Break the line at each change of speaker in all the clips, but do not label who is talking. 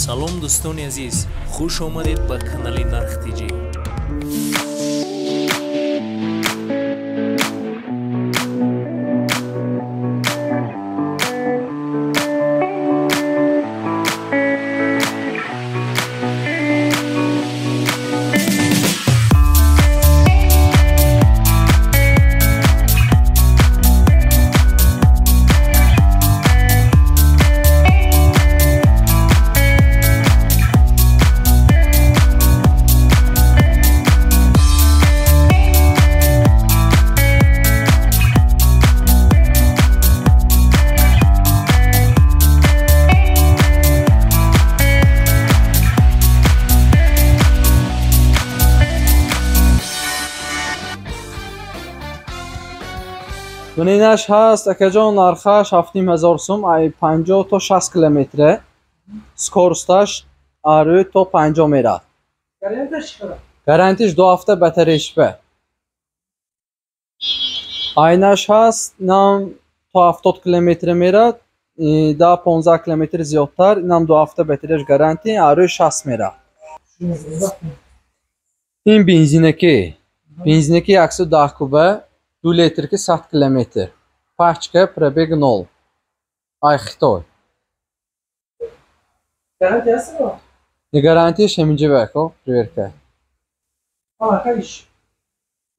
салом дӯстони азиз, хуш омадед ба канали Нархтиҷи.
Buninash هست akajon narxash 7000 so'm, ay 50 تا 60 kilometre. Skorostash ari to 50 merad. Garantish 2 hafta batareyash be. Aynash هست nam to 70 kilometre merad, da 15 kilometre ziyodtar, nam 2 hafta batareyash garanti, ari 60 merad. In benzinaki 110 kube 2 litr ki 100 kilometr. Paçka prebeg 0. Ay Xitoy.
Garantiyasi bor.
Garantiyash heminja bako, proverka.
Qanaqa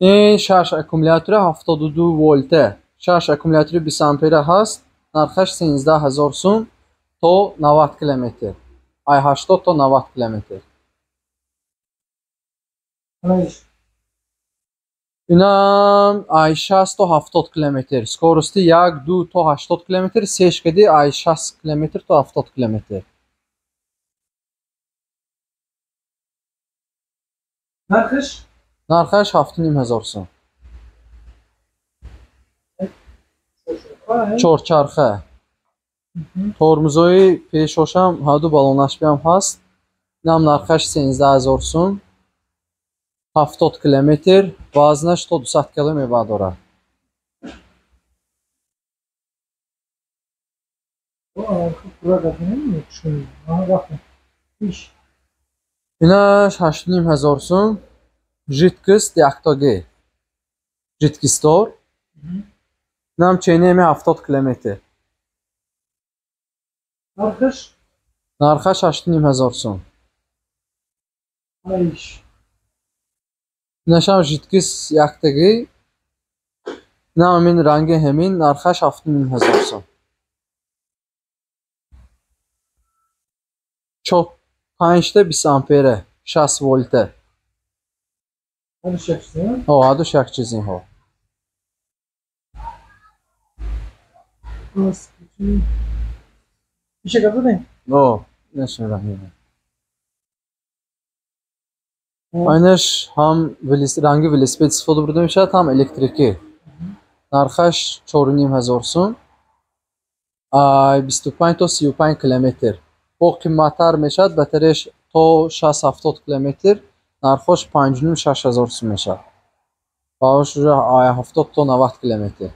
این شارژ اکومولاتور 72 ولته. شارژ اکومولاتور 20 آمپره هست. نرخش 13000 سوم تا 90 کیلومتر. ای 80 تا 90 کیلومتر. اینم ای 60 تا 70 کیلومتر. скорости 1 2 تا 80 کیلومتر. سهش کدی ای 60 کیلومتر تا 70 کیلومتر. نرخش 7500 سوم. چهارچرخه. ترمزای پیشوش هم هادو بالونش بیام هست. نام نرخش 13000 سوم. 70 کیلومتر. وزنش تا 200 کیلو میوه داره. اینش 8500 سوم. Жидкость яктоги. Жидкистор. Нам ченеми 70 километр. Нархаш 8500 сум. Нашам жидкость яктоги. Нам min ранги ҳамин нархаш 7500 сум. 5 та 20 ампера 60 вольта. هادو شک چیزی ها.
میشه گذاریم؟
نشون رنگی. اینش هم رنگی ولسپید استفاده برده میشه، هم الکتریکی. نرخش 4500 سوم. 25 تا 35 کیلومتر. با قیمت‌تر میشه، بهترش تا 60-70 کیلومتر. نرخش 5,000-6,000 سوم میشه. باهاش 70 تا 90 کیلومتر.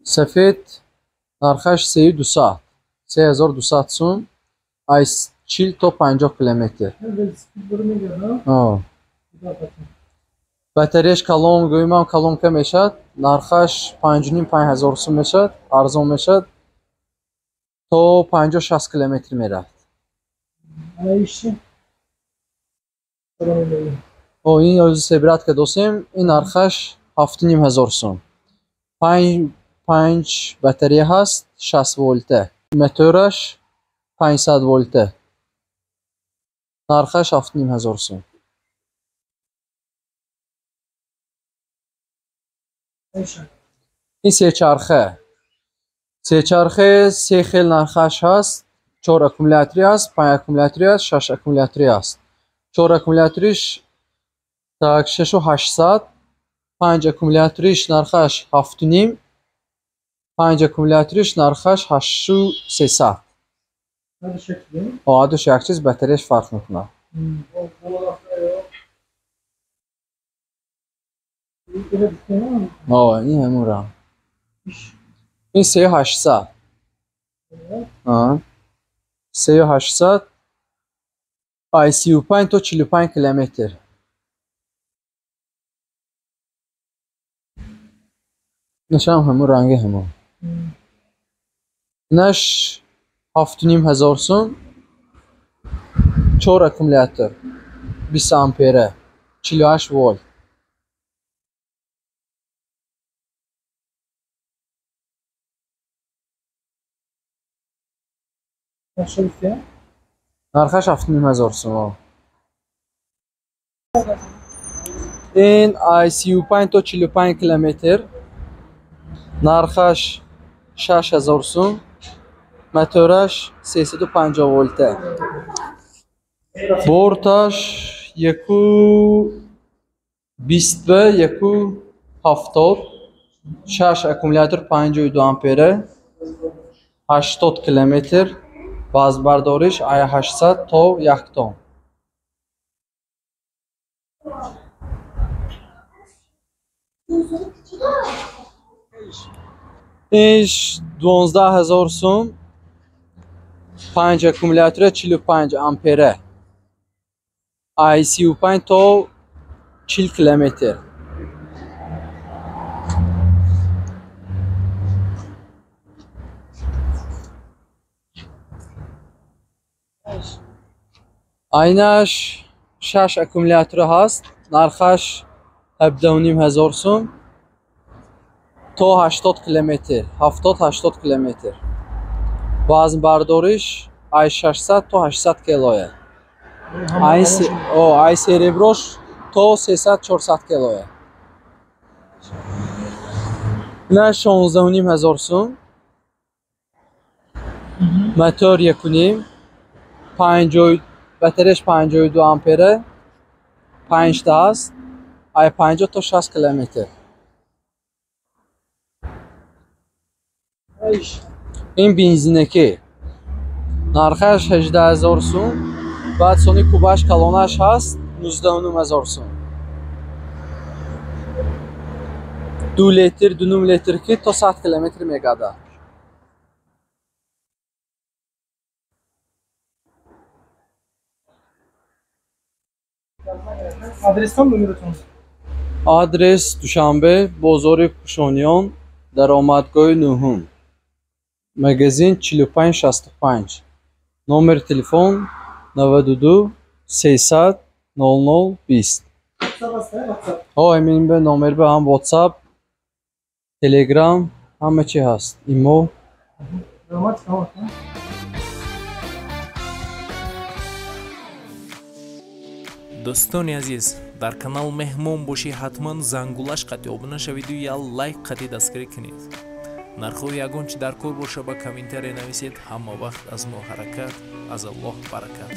سفید نرخش 3200 سوم. ای 40 تا 50 کیلومتر. باتریش کلون گویم کلون که میشه. نرخش 5,500 سوم میشه. ارزان میشه. تا 50-60 کیلومتر میره. این از سبرات که دوستیم این نرخش 7500 سوم. 5 باتری هست 60 ولته. موتورش 500 ولته. نرخش 7500 سوم. این سه چرخه. سه چرخه سه خیل نرخش هست. 4 اکومولاتوری است، 5 اکومولاتوری است، 6 اکومولاتوری است. 4 اکومولاتوریش так 6800. 5 اکومولاتوریش نرخش 7.5. 5 اکومولاتوریش نرخش 8300. عادش یک چیز باتریش فرق میکنه. این همون را. این 3800. 3800 ай 35 تا 45 کیلومتر. نشان همون رنگ همون. نش 7500 سون 4 اکومولاتور 20 آمپره 48 ولت.
نشوفه.
نرخش 7500 سون. این ای 35 تا 45 کیلومتر نرخش 6000 سون. موتورش 350 ولته. بورتش یکو 20 به یکو 70 6 اکومولاتور 52 آمپره 80 کیلومتر بازبرداریش ای 800 تا 1 تن. ایش 12000 سون 5 اکومولاتور 45 آمپره ای 35 تا 40 کیلومتر. اینش 6 اکومولاتور هست. نرخش 17500 سون تا 80 کیلومتر 70-80 کیلومتر. وزن برداریش ای 600 تا 800 کیلوه. ای سریبروش تا 300-400 کیلوه. نه 16500 سون موتور 1.5 باتریش 52 آمپره 5 تا است ای 50 تا 60 کیلومتر. این بنزینکی نرخش 18000 سون. بعد سونی کوباش کلونش هست 19000 سون. 2 لیتر 2.5 لیتر کی تا 100 کیلومتر میگاده.
آدرستان بگیرتون.
آدرس دوشنبه بازار کوشانیان درآمدگاه نهم مگزین 4565. نمبر تلفن 92 300 00 20. همین به نمبر به هم واتساپ تلگرام همه چی هست. ایمو
дӯстони азиз дар канал меҳмон бошӣ ҳатман зангулаш қатӣ обуна шавиду я лайк қатӣ дастгирӣ кунед. нархҳои ягон чи дар кор боша ба комментария нависед. ҳама вақт аз мо ҳаракат аз Аллоҳ баракат.